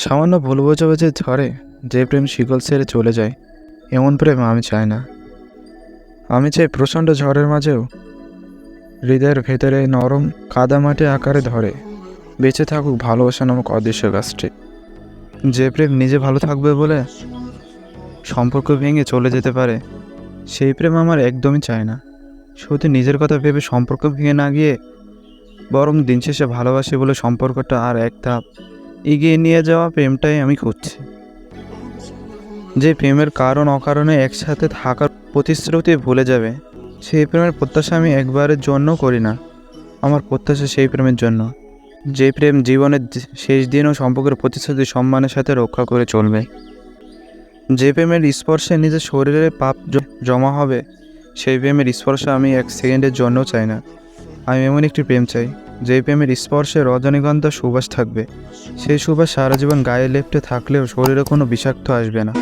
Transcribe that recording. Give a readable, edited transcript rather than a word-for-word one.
সামান্য ভুল বোঝাবুঝির ঝড়ে যে প্রেম শিকল ছেড়ে চলে যায়, এমন প্রেম আমি চাই না। আমি চাই প্রচণ্ড ঝড়ের মাঝেও হৃদয়ের ভেতরে নরম কাদামাটি আকারে ধরে বেঁচে থাকুক ভালোবাসা নামক অদৃশ্য গাছটি। যে প্রেম নিজে ভালো থাকবে বলে সম্পর্ক ভেঙে চলে যেতে পারে, সেই প্রেম আমার একদমই চাই না। শুধু নিজের কথা ভেবে সম্পর্ক ভেঙে না গিয়ে বরং দিন শেষে ভালোবাসি বলে সম্পর্কটা আর এক ধাপ এগিয়ে নিয়ে যাওয়া প্রেমটাই আমি খুঁজছি। যে প্রেমের কারণ অকারণে একসাথে থাকার প্রতিশ্রুতি ভুলে যাবে, সেই প্রেমের প্রত্যাশা আমি একবারের জন্য করি না। আমার প্রত্যাশা সেই প্রেমের জন্য যে প্রেম জীবনের শেষ দিনও সম্পর্কের প্রতিশ্রুতি সম্মানের সাথে রক্ষা করে চলবে। যে প্রেমের স্পর্শে নিজের শরীরে পাপ জমা হবে, সেই প্রেমের স্পর্শ আমি এক সেকেন্ডের জন্যও চাই না। আমি এমন একটি প্রেম চাই, যে প্রেমের স্পর্শে রজনীগন্ধা সুবাস থাকবে। সেই সুবাস সারা জীবন গায়ে লেপ্টে থাকলেও শরীরে কোনো বিষাক্ত আসবে না।